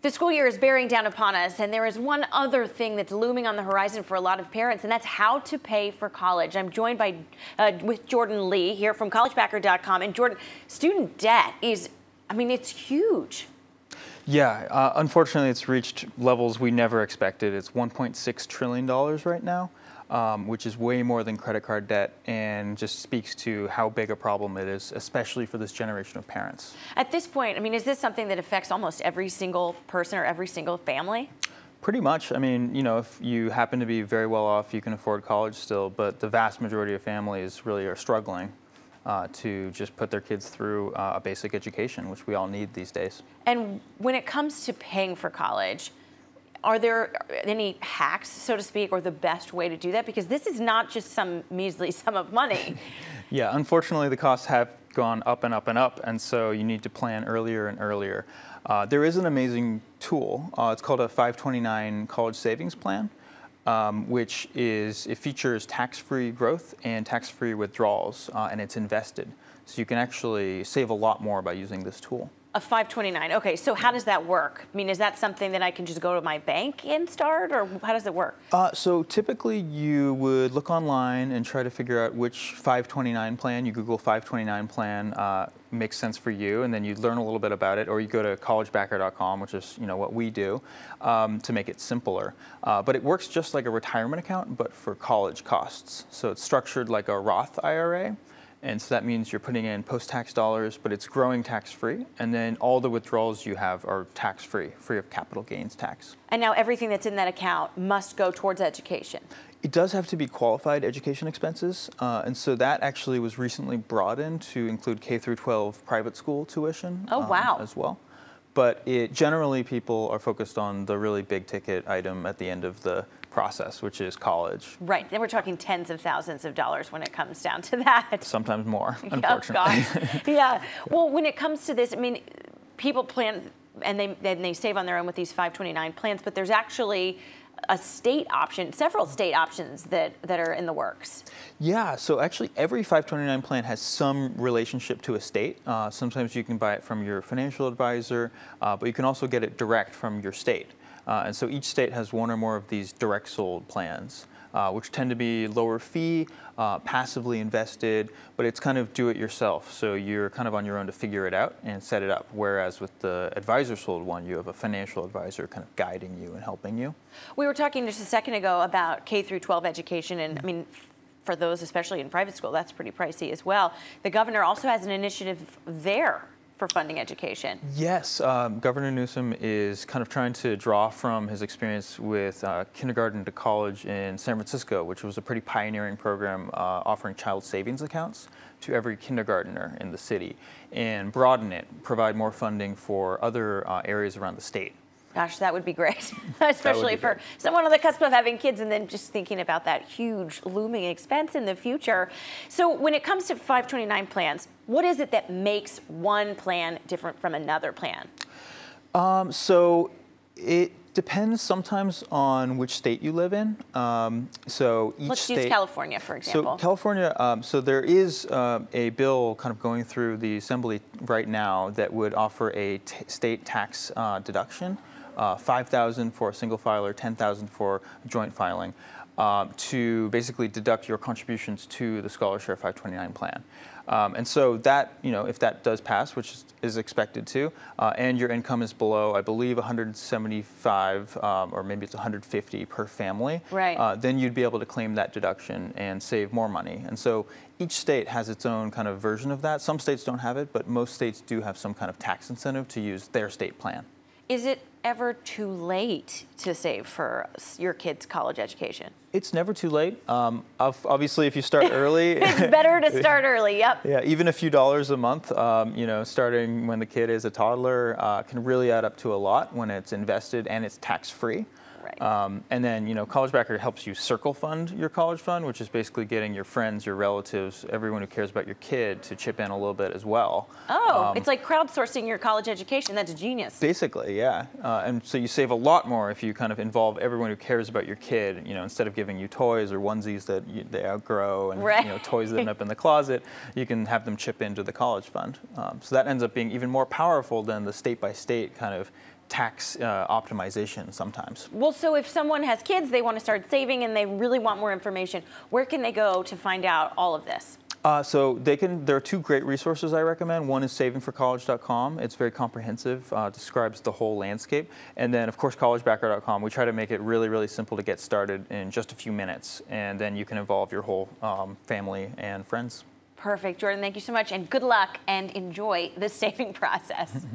The school year is bearing down upon us, and there is one other thing that's looming on the horizon for a lot of parents, and that's how to pay for college. I'm joined by with Jordan Lee here from CollegeBacker.com. And Jordan, student debt is, it's huge. Yeah, unfortunately, it's reached levels we never expected. It's $1.6 trillion right now, which is way more than credit card debt, and just speaks to how big a problem it is, especially for this generation of parents. At this point, is this something that affects almost every single person or every single family? Pretty much. If you happen to be very well off, you can afford college still, but the vast majority of families really are struggling to just put their kids through a basic education, which we all need these days. And when it comes to paying for college, are there any hacks, so to speak, or the best way to do that? Because this is not just some measly sum of money. Yeah, unfortunately, the costs have gone up and up and up, and so you need to plan earlier and earlier. There is an amazing tool. It's called a 529 college savings plan, which it features tax-free growth and tax-free withdrawals, and it's invested. So you can actually save a lot more by using this tool. A 529. Okay, so how does that work? Is that something that I can just go to my bank and start, or how does it work? So typically you would look online and try to figure out which 529 plan, you Google 529 plan, makes sense for you, and then you learn a little bit about it, or you go to collegebacker.com, which is what we do, to make it simpler. But it works just like a retirement account, but for college costs. So it's structured like a Roth IRA. And so that means you're putting in post-tax dollars, but it's growing tax-free. And then all the withdrawals you have are tax-free, free of capital gains tax. And now everything that's in that account must go towards education. It does have to be qualified education expenses. And so that actually was recently brought in to include K through 12 private school tuition as well. But generally people are focused on the really big ticket item at the end of the process, which is college. Right, then we're talking tens of thousands of dollars when it comes down to that. Sometimes more, unfortunately. Oh, yeah. Well, when it comes to this, people plan and they save on their own with these 529 plans, but there's actually a state option, several state options that are in the works. Yeah, so actually every 529 plan has some relationship to a state. Sometimes you can buy it from your financial advisor, but you can also get it direct from your state. And so each state has one or more of these direct sold plans, which tend to be lower fee, passively invested, but it's kind of do it yourself. So you're kind of on your own to figure it out and set it up. Whereas with the advisor sold one, you have a financial advisor kind of guiding you and helping you. We were talking just a second ago about K through 12 education, and for those especially in private school, that's pretty pricey as well. The governor also has an initiative there for funding education. Yes, Governor Newsom is kind of trying to draw from his experience with kindergarten to college in San Francisco, which was a pretty pioneering program offering child savings accounts to every kindergartner in the city, and broaden it, provide more funding for other areas around the state. Gosh, that would be great, especially for someone on the cusp of having kids and then just thinking about that huge looming expense in the future. So when it comes to 529 plans, what is it that makes one plan different from another plan? So it depends sometimes on which state you live in. Let's use California, for example. So California, so there is a bill kind of going through the assembly right now that would offer a state tax deduction. $5,000 for a single filer, $10,000 for joint filing, to basically deduct your contributions to the Scholarshare 529 plan. And so that, if that does pass, which is expected to, and your income is below, I believe, 175 or maybe it's 150 per family, right, then you'd be able to claim that deduction and save more money. And so each state has its own kind of version of that. Some states don't have it, but most states do have some kind of tax incentive to use their state plan. Is it ever too late to save for your kids' college education? It's never too late. Obviously, if you start early, it's better to start early. Yep. Yeah, even a few dollars a month, starting when the kid is a toddler, can really add up to a lot when it's invested and it's tax-free. Right. And then, CollegeBacker helps you circle fund your college fund, which is basically getting your friends, your relatives, everyone who cares about your kid to chip in a little bit as well. Oh, it's like crowdsourcing your college education. That's genius. Basically, yeah. And so you save a lot more if you kind of involve everyone who cares about your kid, instead of giving you toys or onesies that they outgrow and right, toys that end up in the closet, you can have them chip into the college fund. So that ends up being even more powerful than the state-by-state kind of tax optimization sometimes. Well, so if someone has kids, they want to start saving and they really want more information, where can they go to find out all of this? So there are two great resources I recommend. One is savingforcollege.com. It's very comprehensive, describes the whole landscape. And then, of course, collegebacker.com. We try to make it really, really simple to get started in just a few minutes. And then you can involve your whole family and friends. Perfect. Jordan, thank you so much, and good luck, and enjoy the saving process.